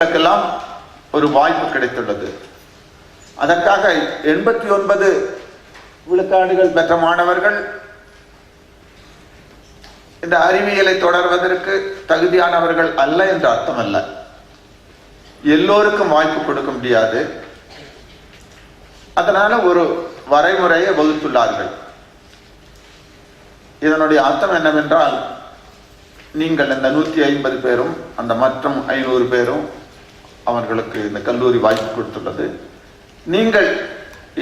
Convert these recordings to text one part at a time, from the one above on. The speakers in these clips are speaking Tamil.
எல்லாம் ஒரு வாய்ப்பு கிடைத்துள்ளது. அதற்காக 89 விழுக்காடுகள் பெற்ற மாணவர்கள் இந்த அறிவியலை தொடர்வதற்கு தகுதியானவர்கள் அல்ல என்ற அர்த்தம் அல்ல. எல்லோருக்கும் வாய்ப்பு கொடுக்க முடியாது. அதனால ஒரு வரைமுறையை வகுத்துள்ளார்கள். இதனுடைய அர்த்தம் என்னவென்றால், நீங்கள் இந்த 150 பேரும் அந்த மற்றும் 500 பேரும் அவர்களுக்கு இந்த கல்லூரி வாய்ப்பு கொடுத்துள்ளது. நீங்கள்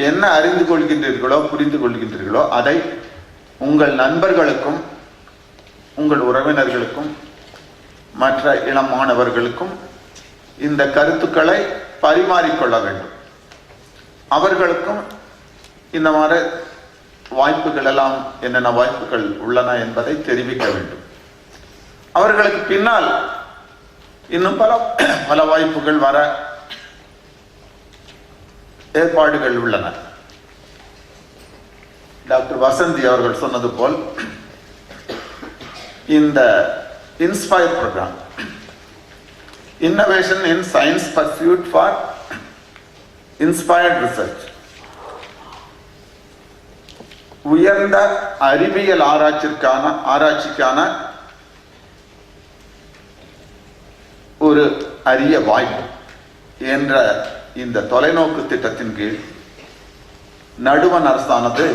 என்ன அறிந்து கொள்கின்றீர்களோ புரிந்து கொள்கின்றீர்களோ அதை உங்கள் நண்பர்களுக்கும் உங்கள் உறவினர்களுக்கும் மற்ற இளம் மாணவர்களுக்கும் இந்த கருத்துக்களை பரிமாறிக்கொள்ள வேண்டும். அவர்களுக்கும் இந்த மாதிரி வாய்ப்புகள் எல்லாம் என்னென்ன வாய்ப்புகள் உள்ளன என்பதை தெரிவிக்க வேண்டும். அவர்களுக்கு பின்னால் இன்னும் பல வாய்ப்புகள் வர ஏற்பாடுகள் உள்ளன. டாக்டர் வசந்தி அவர்கள் சொன்னது போல் இந்த inspire programme, innovation in science pursuit for inspired research, உயர்ந்த அறிவியல் ஆராய்ச்சிக்கான ஒரு அரிய வாய்ப்பு என்ற இந்த தொலைநோக்கு திட்டத்தின் கீழ் நடுவண் அரசானது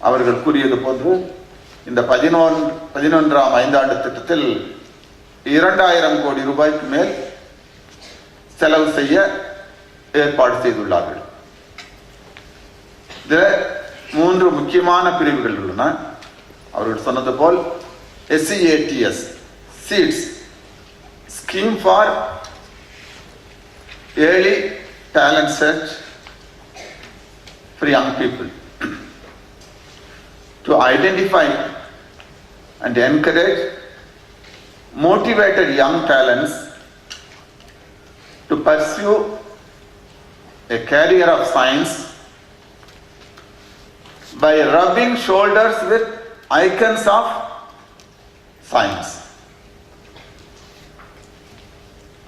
அவர்கள் கூறியது போன்று இந்த 11ஆம் ஐந்தாண்டு திட்டத்தில் 2000 கோடி ரூபாய்க்கு மேல் செலவு செய்ய ஏற்பாடு செய்துள்ளார்கள். இதில் 3 முக்கியமான பிரிவுகள் உள்ளன. அவர்கள் சொன்னது போல் SEATS seats, Scheme for Early Talent Search for Young People, to identify and encourage motivated young talents to pursue a career of science by rubbing shoulders with icons of science.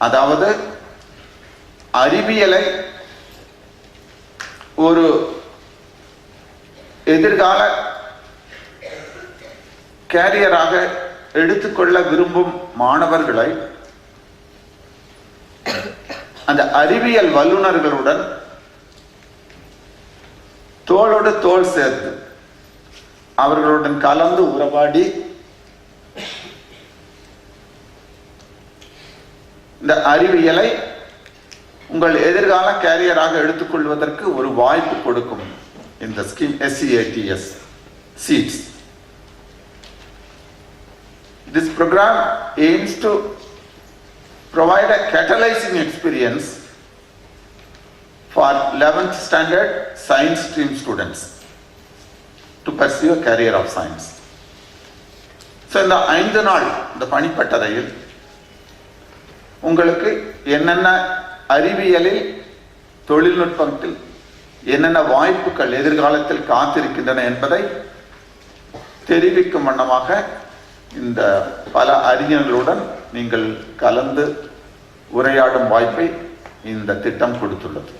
அதாவது அறிவியலை ஒரு எதிர்கால கேரியராக எடுத்துக்கொள்ள விரும்பும் மாணவர்களை அந்த அறிவியல் வல்லுநர்களுடன் தோளோடு தோள் சேர்த்து அவர்களுடன் கலந்து உறவாடி இந்த அறிவியலை உங்கள் எதிர்கால கேரியராக எடுத்துக்கொள்வதற்கு ஒரு வாய்ப்பு கொடுக்கும் இந்த scheme SEATS seeds. This program aims to provide a catalyzing experience for 11th standard science stream students to pursue a career of science. So இந்த 5 நாள் இந்த பணிப்பட்டறையில் உங்களுக்கு என்னென்ன அறிவியலில் தொழில்நுட்பத்தில் என்னென்ன வாய்ப்புகள் எதிர்காலத்தில் காத்திருக்கின்றன என்பதை தெரிவிக்கும் வண்ணமாக இந்த பல அறிஞர்களுடன் நீங்கள் கலந்து உரையாடும் வாய்ப்பை இந்த திட்டம் கொடுத்துள்ளது.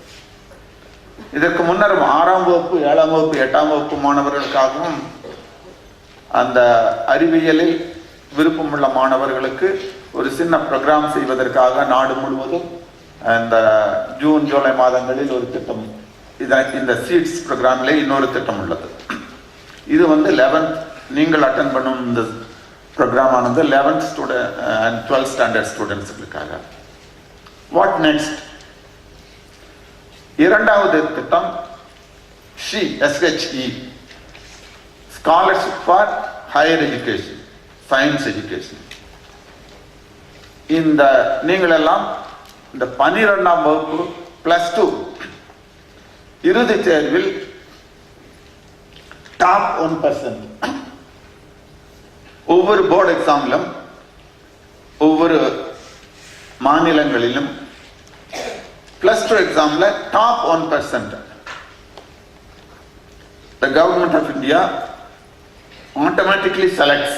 இதற்கு முன்னர் 6ஆம் வகுப்பு 7ஆம் வகுப்பு 8ஆம் வகுப்பு மாணவர்களுக்காகவும் அந்த அறிவியலில் விருப்பமுள்ள மாணவர்களுக்கு ஒரு சின்ன ப்ரோக்ராம் செய்வதற்காக நாடு முழுவதும் இந்த ஜூன் ஜூலை மாதங்களில் ஒரு திட்டம், இந்த சீட்ஸ் ப்ரோக்ராம்ல இன்னொரு திட்டம் உள்ளது. இது 11th நீங்கள் அட்டென்ட் பண்ணும் இந்த ப்ரோக்ராம் ஆனது 11th student and 12th standard ஸ்டூடெண்ட்ஸுக்காக. What next? இரண்டாவது திட்டம் SHE, scholarship for higher education, science education. இந்த நீங்கள் எல்லாம் இந்த 12ஆம் வகுப்பு +2 இறுதி தேர்வில் டாப் 1%, ஒவ்வொரு போர்டு எக்ஸாமிலும் ஒவ்வொரு மாநிலங்களிலும் +2 எக்ஸாம்ல top 1%, the government of India automatically selects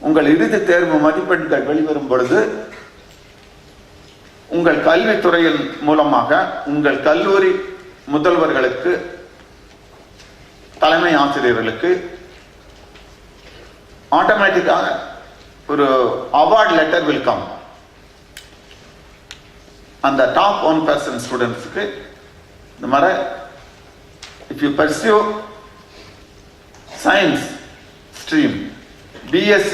உங்கள் இறுதி தேர்வு மதிப்பெண்கள் வெளிவரும் பொழுது உங்கள் கல்வித்துறையின் மூலமாக உங்கள் கல்லூரி முதல்வர்களுக்கு, தலைமை ஆசிரியர்களுக்கு ஆட்டோமேட்டிக்காக ஒரு அவார்ட் லெட்டர் வில் கம். அந்த டாப் 1% ஸ்டூடெண்ட்ஸுக்கு இந்த மாதிரி if you pursue science stream, BSc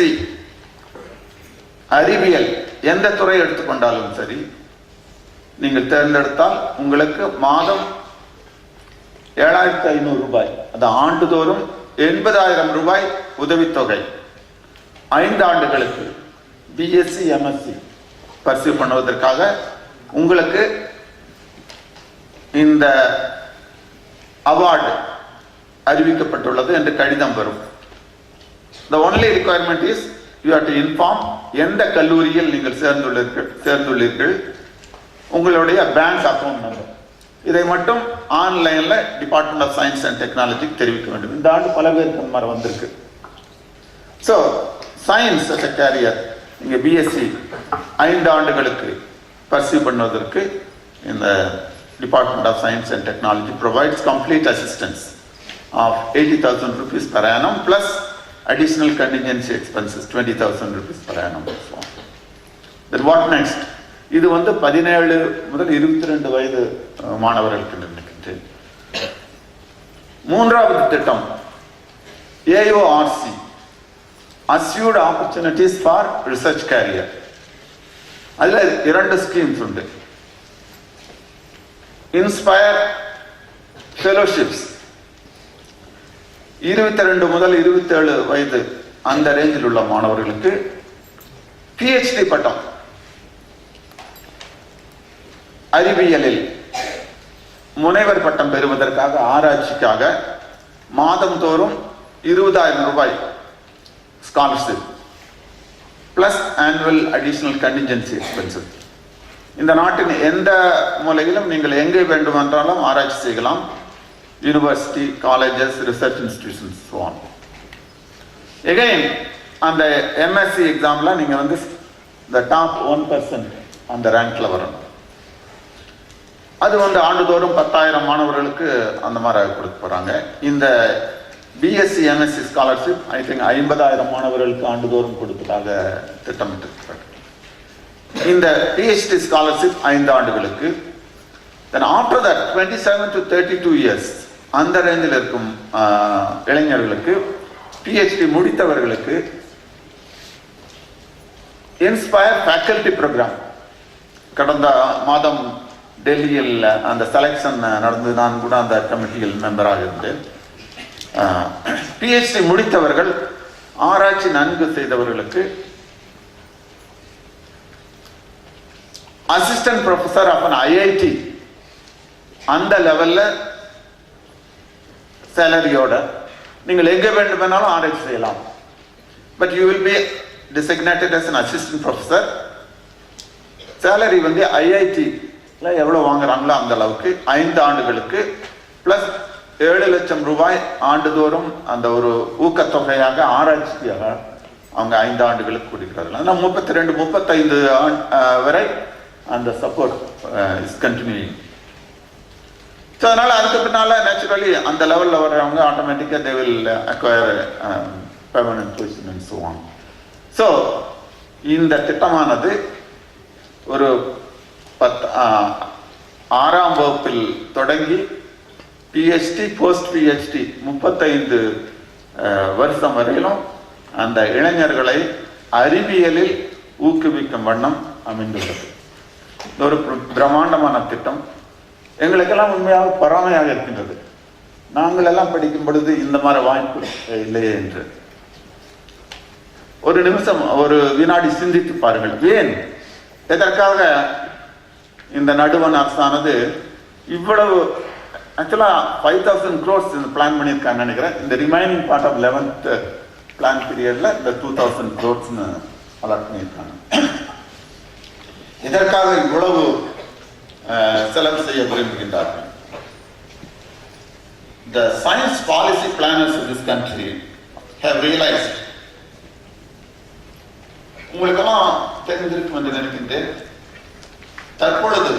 அறிவியல் எந்த துறை எடுத்துக்கொண்டாலும் சரி, நீங்கள் தேர்ந்தெடுத்தால் உங்களுக்கு மாதம் 7,500 ரூபாய், அது ஆண்டுதோறும் 80,000 ரூபாய் உதவித்தொகை 5 ஆண்டுகளுக்கு BSc MSc பர்சியூ பண்ணுவதற்காக உங்களுக்கு இந்த அவார்டு அறிவிக்கப்பட்டுள்ளது என்று கடிதம் வரும். The only requirement is you have to inform எந்த கல்லூரியில் நீங்கள் சேர்ந்துள்ளீர்கள், உங்களுடைய பேங்க் அக்கவுண்ட் நம்பர். இதை மட்டும் ஆன்லைன்ல department of science and technology தெரிவிக்க வேண்டும். இந்த ஆண்டு பல பேருக்கு அந்த மாதிரி வந்திருக்கு. So science as a career, நீங்க BSc 5 ஆண்டுகளுக்கு பர்சியூ பண்ணுவதற்கு இந்த department of science and technology provides complete assistance of 80,000 rupees per annum plus additional contingency expenses 20,000 rupees per annum. Then what next? இது 17 முதல் 22 வயது மாணவர்களுக்கு நினைக்கின்றேன். மூன்றாவது திட்டம் AORC, Assured Opportunities for Research Career. அதுல 2 ஸ்கீம்ஸ் உண்டு. இன்ஸ்பயர் ஃபெலோஷிப்ஸ் 22 முதல் 27 வயது அந்த ரேஞ்சில் உள்ள மாணவர்களுக்கு PhD பட்டம் அறிவியலில் முனைவர் பட்டம் பெறுவதற்காக ஆராய்ச்சிக்காக மாதந்தோறும் 20,000 ரூபாய் scholarship plus annual additional contingency expenses. இந்த நாட்டின் எந்த மூலையிலும் நீங்கள் எங்கே வேண்டுமென்றாலும் ஆராய்ச்சி செய்யலாம். University, colleges, research institutions, so on. Again அந்த MSc எக்ஸாம்ல நீங்க இந்த டாப் 1% அந்த ரேங்க்ல வரணும். அது ஆண்டுதோறும் 10,000 மாணவர்களுக்கு அந்த மாதிரி கொடுக்க போறாங்க. இந்த BSc MSc scholarship I think 50,000 மாணவர்களுக்கு ஆண்டுதோறும் கொடுப்பதாக திட்டமிட்டிருக்கிறார். இந்த PhD ஸ்காலர்ஷிப் 5 ஆண்டுகளுக்கு. then after that 27 to 32 years அந்த ரேஞ்சில் இருக்கும் இளைஞர்களுக்கு, PhD முடித்தவர்களுக்கு இன்ஸ்பயர் ஃபேக்கல்டி ப்ரோக்ராம் கடந்த மாதம் டெல்லியில் அந்த செலக்ஷன் நடந்து நான் கூட அந்த கமிட்டியில் மெம்பராக இருந்தேன். PhD முடித்தவர்கள், ஆராய்ச்சி நன்கு செய்தவர்களுக்கு assistant professor of an IIT அந்த லெவல்ல சேலரியோட நீங்கள் எங்க வேண்டுமானாலும் ஆராய்ச்சி செய்யலாம். But you will be designated as an assistant professor. Salary IIT எவ்வளவு வாங்குறாங்களோ அந்த அளவுக்கு 5 ஆண்டுகளுக்கு பிளஸ் 7 லட்சம் ரூபாய் ஆண்டுதோறும் அந்த ஒரு ஊக்கத்தொகையாக ஆராய்ச்சியாக அவங்க 5 ஆண்டுகளுக்கு கொடுக்கிறார்கள். 32-35 வரை அந்த சப்போர்ட் இஸ் கண்டினியூயிங். ஸோ அதனால அதுக்கு பின்னால நேச்சுரலி அந்த லெவலில் வர்றவங்க ஆட்டோமேட்டிக்காக they will acquire permanent position and so on. So இந்த திட்டமானது ஒரு 6ஆம் வகுப்பில் தொடங்கி PhD போஸ்ட் PhD 35 வருஷம் வரையிலும் அந்த இளைஞர்களை அறிவியலில் ஊக்குவிக்கும் வண்ணம் அமைந்துள்ளது. ஒரு பிரம்மாண்டமான திட்டம். எங்களுக்கெல்லாம் உண்மையாக பொறாமையாக இருக்கின்றது. நாங்கள் எல்லாம் படிக்கும் பொழுது இந்த மாதிரி வாய்ப்பு இல்லையே என்று. ஒரு நிமிஷம், ஒரு வினாடி சிந்தித்து பாருங்கள். ஏன், எதற்காக இந்த நடுவண் அரசானது இவ்வளவு ஆக்சுவலா 5,000 crores பிளான் பண்ணியிருக்காங்க நினைக்கிறேன். இந்த remaining part of 11th plan பீரியட்ல இந்த 2,000 crores அலாட் பண்ணியிருக்காங்க. இதற்காக இவ்வளவு செலவு செய்ய விரும்புகின்றார்கள். The science policy planners of this country have realized, உங்களுக்கெல்லாம் தெரிந்திருக்கும் என்று நினைக்கின்றேன், தற்பொழுது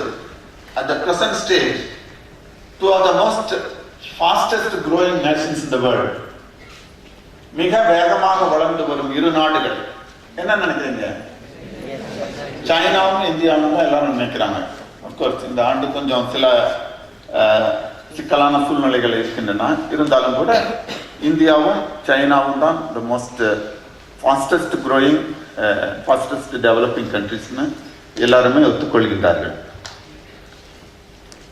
at the present stage two of the most fastest growing nations in the world, மிக வேகமாக வளர்ந்து வரும் இரு நாடுகள் என்ன நினைக்கிறீங்க? சைனாவும் இந்தியாவும் தான் எல்லாரும் நினைக்கிறாங்க. அப்கோர்ஸ் இந்த ஆண்டு கொஞ்சம் சில சிக்கலான சூழ்நிலைகள் இருக்கின்றன. இருந்தாலும் கூட இந்தியாவும் சைனாவும் தான் the most fastest growing fastest developing countries னு எல்லாருமே ஒத்துக்கொள்கின்றார்கள்.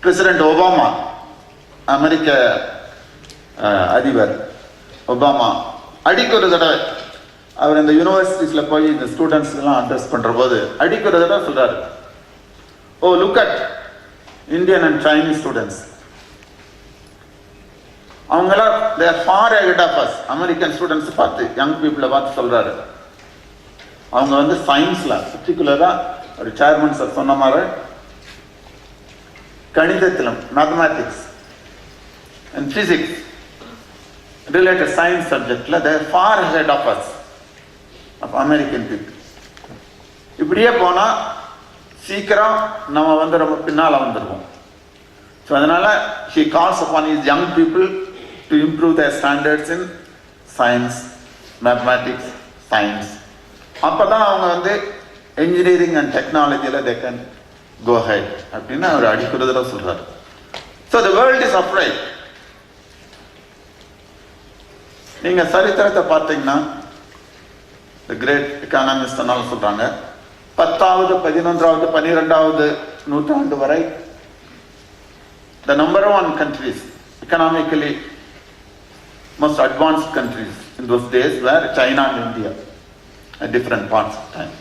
பிரசிடென்ட் ஒபாமா, அமெரிக்க அதிபர் ஒபாமா அடிக்கு ஒரு தடவை அவர் இந்த யூனிவர்சிட்டிஸ்ல போய் இந்த ஸ்டூடெண்ட்ஸ் எல்லாம் அட்ரஸ் பண்ற போது அடிக்கு ஒரு தடவை சொல்றாரு, oh look at Indian and Chinese students, அவங்களாம் they are far ahead of us. American students பார்த்து, யங் பீப்புளை பார்த்து சொல்றாரு, அவங்க வந்து சயின்ஸ்ல பர்டிகுலரா ஒரு சேர்மன் சார் சொன்ன மாதிரி கணிதத்திலும் mathematics and physics related science சப்ஜெக்ட்ல they are far ahead of us, of American people. இப்படியே போனா சீக்கிரம் நம்ம வந்து ரொம்ப பின்னால வந்துருவோம். ஸோ அதனால he calls upon his young people to improve their standards in science, mathematics, science. அப்பதான் அவங்க வந்து engineering and technologyல they can go ahead அப்படின்னு அவர் அடிக்கிறதுல சொல்றாரு. So the world is upright. நீங்க சரித்திரத்தை பார்த்தீங்கன்னா the great economist என்னால சொல்றாங்க, 10வது 11வது 12வது நூற்றாண்டு வரை the number one countries, economically most advanced countries in those days were China and India at different parts of time.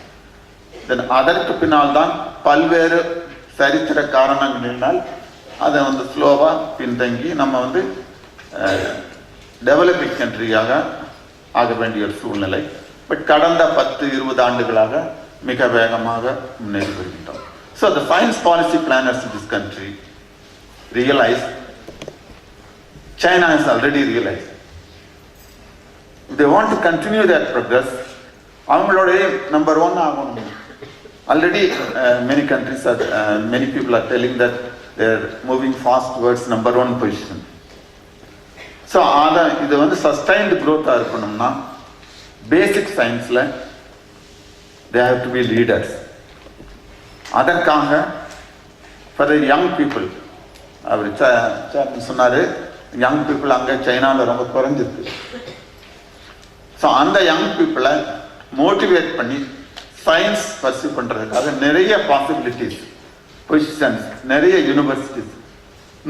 Then அதற்கு பின்னால் தான் பல்வேறு சரித்திர காரணங்களினால் அதை வந்து ஸ்லோவா பின்தங்கி நம்ம வந்து டெவலப்பிங் கண்ட்ரியாக ஆக வேண்டிய ஒரு சூழ்நிலை. பட் கடந்த 10-20 ஆண்டுகளாக மிக வேகமாக முன்னேறி வருகின்றோம். So the science policy planners in this country realize, China has already realized, if they want to continue their progress, அவங்களோட நம்பர் 1 ஆகணும். Already many countries are, many people are telling that they are moving fast towards number 1 position. So இது வந்து sustained growth இருக்கணும்னா basic scienceல they have to be leaders. அதற்காக for the young people, அவர் சொன்னாரு யங் பீப்புள் அங்கே சைனாவில் ரொம்ப குறைஞ்சிருக்கு. ஸோ அந்த யங் பீப்புளை மோட்டிவேட் பண்ணி சயின்ஸ் பர்சியூ பண்ணுறதுக்காக நிறைய பாசிபிலிட்டிஸ், பொசிஷன்ஸ், நிறைய யூனிவர்சிட்டிஸ்,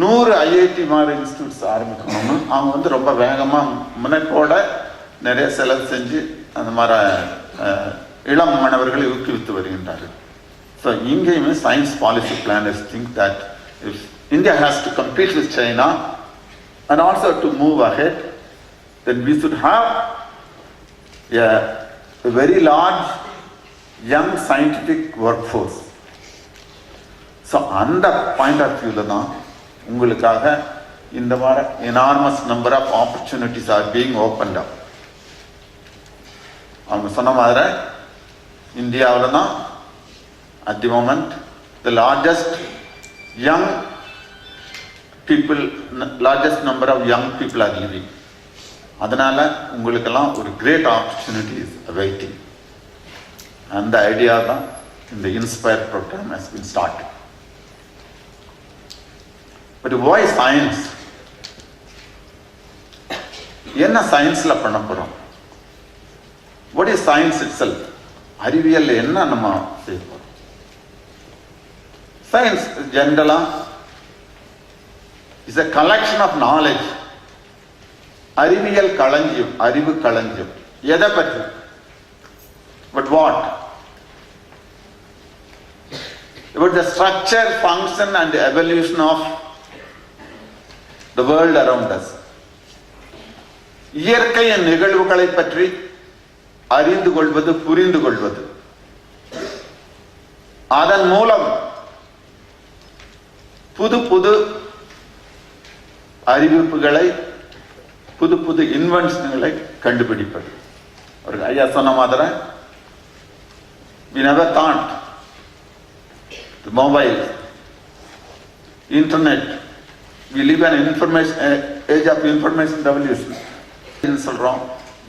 100 ஐஐடி மாதிரி இன்ஸ்டியூட்ஸ் ஆரம்பிக்கணும்னு அவங்க வந்து ரொம்ப வேகமாக முனைப்போட நிறைய செலவு செஞ்சு அந்த மாதிரி இளம் மாணவர்களை ஊக்குவித்து வருகின்றார்கள். ஸோ இங்கேயுமே science policy planners think that if India has to compete with China and also to move ahead, then we should have a very large young scientific workforce. So அந்த பாயிண்ட் ஆஃப் வியூல தான் உங்களுக்காக இந்த மாதிரி enormous number of opportunities are being opened up. அவங்க சொன்ன மாதிரி இந்தியாவில் தான் at the moment the largest number of young people are living. அதனால உங்களுக்கெல்லாம் ஒரு great opportunity is awaiting. அந்த ஐடியா தான் இந்த inspire programme has been started. But why science? என்ன சயின்ஸ்ல பண்ண போறோம்? What is science itself? அறிவியல் என்ன நம்ம செய்ய போறோம்? Science ஜெனரலா is a collection of knowledge. அறிவியல் களஞ்சியம், அறிவு களஞ்சியம். எதை பற்றி? But what? About the structure, function and evolution of the world around us. இயற்கையின் நிகழ்வுகளை பற்றி அறிந்து கொள்வது, புரிந்து கொள்வது, அதன் மூலம் புது புது அறிவிப்புகளை, புது புது இன்வென்ஷன்களை கண்டுபிடிப்பது. ஒரு ஐயா சொன்ன மாதிரி we never thought the mobile, internet. We live in an age of information revolution.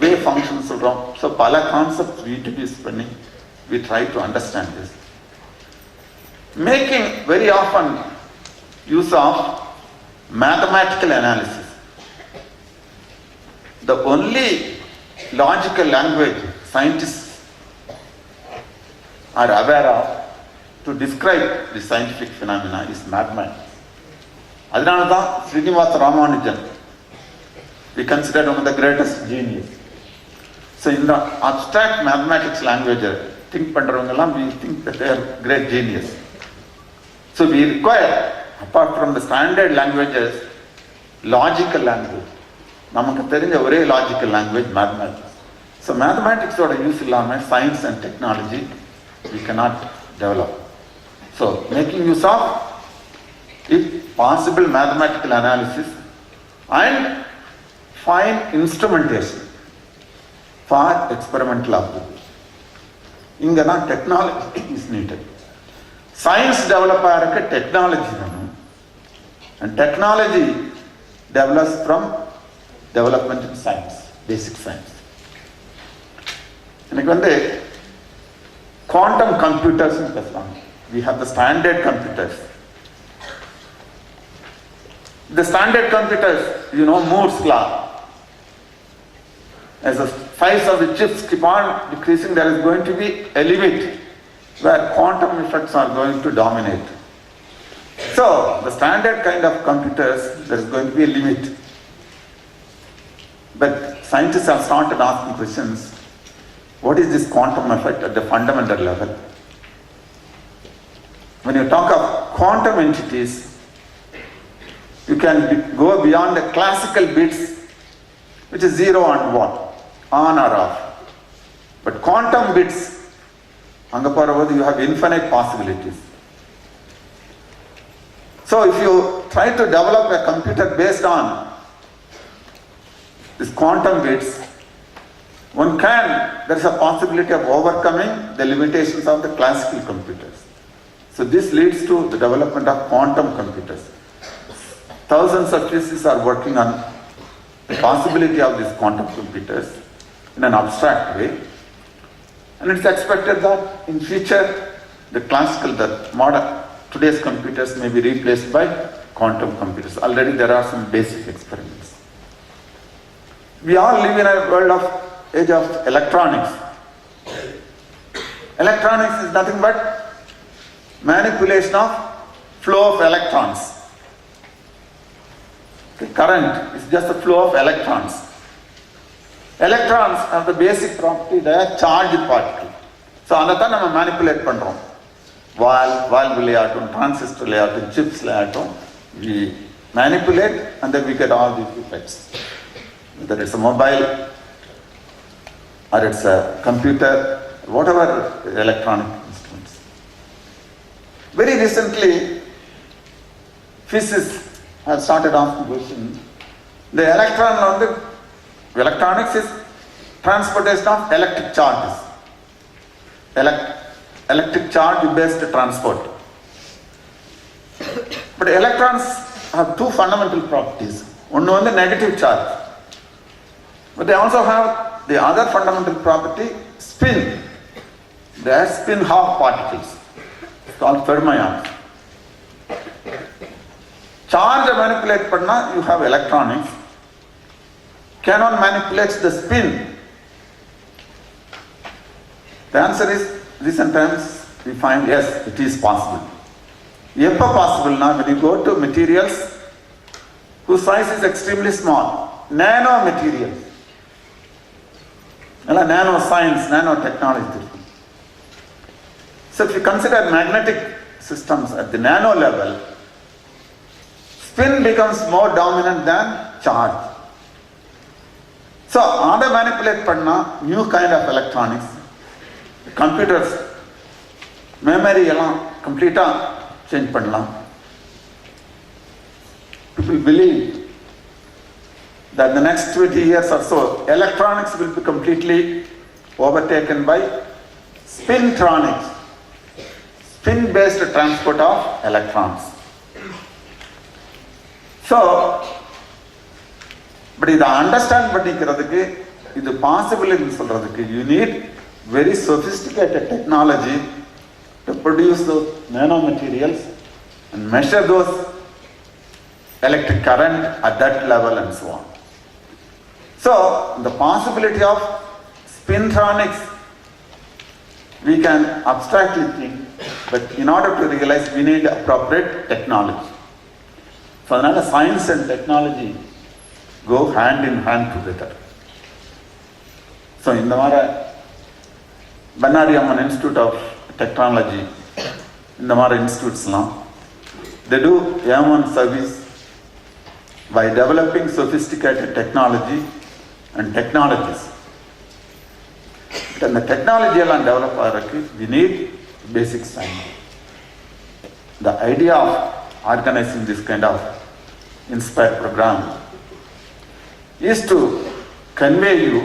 Wave functions. So, pala concepts we need to be spending. We try to understand this. Making very often use of mathematical analysis. The only logical language scientists are aware of to describe the scientific phenomena is mathematics. Adhanada Srinivasa Ramanujan, we consider one of the greatest genius. So in the abstract mathematics language, think pandravangala, we think that they are great genius. So we require, apart from the standard languages, logical language. நமக்கு தெரிஞ்ச ஒரே logical language mathematics. So mathematics ஓட யூஸ் இல்லாம science and technology we cannot develop. So making use of, if possible, mathematical analysis and fine instrumentation for experimental observation. இங்க தான் technology is needed. Science develop ஆகிறக்கு technology வேணும். And technology develops from development in science, basic science. எனக்கு வந்து quantum computers பேசலாம். We have the standard computers. The standard computers, you know, Moore's law. As the size of the chips keep on decreasing, there is going to be a limit where quantum effects are going to dominate. So, the standard kind of computers, there is going to be a limit. But scientists have started asking questions. What is this quantum effect at the fundamental level? When you talk of quantum entities, you can go beyond the classical bits, which is 0 and 1, on or off. But quantum bits, you have infinite possibilities. So if you try to develop a computer based on these quantum bits, there is a possibility of overcoming the limitations of the classical computers. So this leads to the development of quantum computers. Thousands of physicists are working on the possibility of these quantum computers in an abstract way. And it's expected that in future, the modern, today's computers may be replaced by quantum computers. Already there are some basic experiments. We all live in a world of age of electronics. Electronics is nothing but manipulation of flow of electrons. The current is just the flow of electrons. Electrons have the basic property, they are charged particle. So another we manipulate pandrom. Valve layatum, transistor layatum, chips layatum, we manipulate and then we get all these effects. Whether it's a mobile or it's a computer, whatever electronic instruments. Very recently, physicists have started asking question. The electronics is transportation of electric charges. Electric charge based transport. But electrons have two fundamental properties. One is the negative charge. But they also have the other fundamental property, spin. They are spin half particles. It's called fermions. Charge manipulate padna, you have electronics. Cannot manipulate the spin. The answer is, recent times we find yes, it is possible. Ever possible now when you go to materials whose size is extremely small, nano materials. Nano science, nanotechnology. So if you consider magnetic systems at the nano level, spin becomes more dominant than charge. So other manipulate padna, new kind of electronics, computers, memory complete change pannalam. People believe that in the next 20 years or so, electronics will be completely overtaken by spintronics. spin-based transport of electrons. So, but இதை அண்டர்ஸ்டாண்ட் பண்ணிக்கிறதுக்கு இது பாசிபிள் என்று சொல்றதுக்கு you need very sophisticated technology to produce those nanomaterials and measure those electric current at that level and so on. So, the possibility of spintronics we can abstractly think, but in order to realize we need appropriate technology. So, science and technology go hand in hand together. So, in the Bannari Amman Institute of Technology, in the institutes now, they do M1 service by developing sophisticated technology and technologies. And the technology alone develop, we need basic science. The idea of organizing this kind of Inspire program is to convey you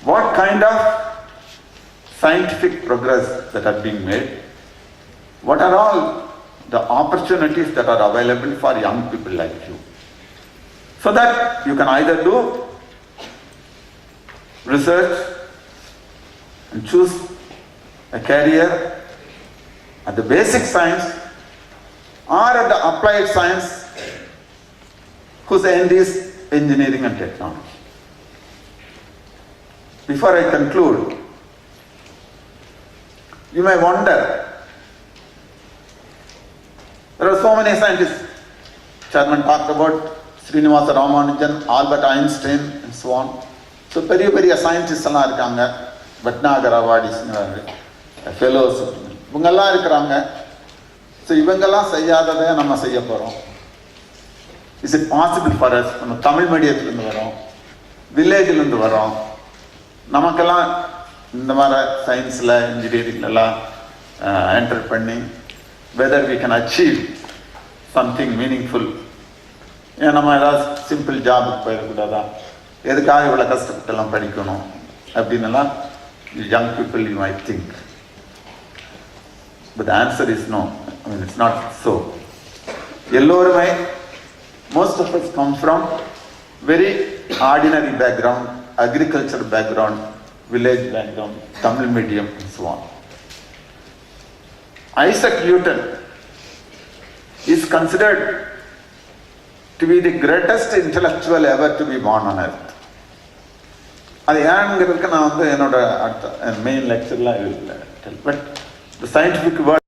what kind of scientific progress that are being made, what are all the opportunities that are available for young people like you, so that you can either do research and choose a career at the basic science or at the applied science whose end is engineering and technology. Before I conclude, you may wonder, there are so many scientists. Chairman talked about Srinivasa Ramanujan, Albert Einstein and so on. So பெரிய scientists எல்லாம் இருக்காங்க, பட்னாகர் அவார்ட்ஸ் ஃபெலோஸ் இவங்கெல்லாம் இருக்கிறாங்க. ஸோ இவங்கெல்லாம் செய்யாததை நம்ம செய்ய போகிறோம். Is it possible for us? நம்ம தமிழ் மீடியத்துலேருந்து வரோம், வில்லேஜ்லேருந்து வரோம், நமக்கெல்லாம் இந்த மாதிரி சயின்ஸில் இன்ஜினியரிங்லலாம் என்டர் பண்ணி whether we can achieve something meaningful. ஏன் நம்ம ஏதாவது சிம்பிள் ஜாபுக்கு போயிடக்கூடாதா, எதுக்காக இவ்வளோ கஷ்டப்பட்டெல்லாம் படிக்கணும் அப்படின்னுலாம் young people you might think. But the answer is no. I mean, it's not so. எல்லோருமே, most of us come from very ordinary background, agriculture background, village background, Tamil medium and so on. Isaac Newton is considered to be the greatest intellectual ever to be born on earth. அது ஏங்கிறதுக்கு நான் என்னோட மெயின் லெக்சர்லாம் இல்லை. But the scientific world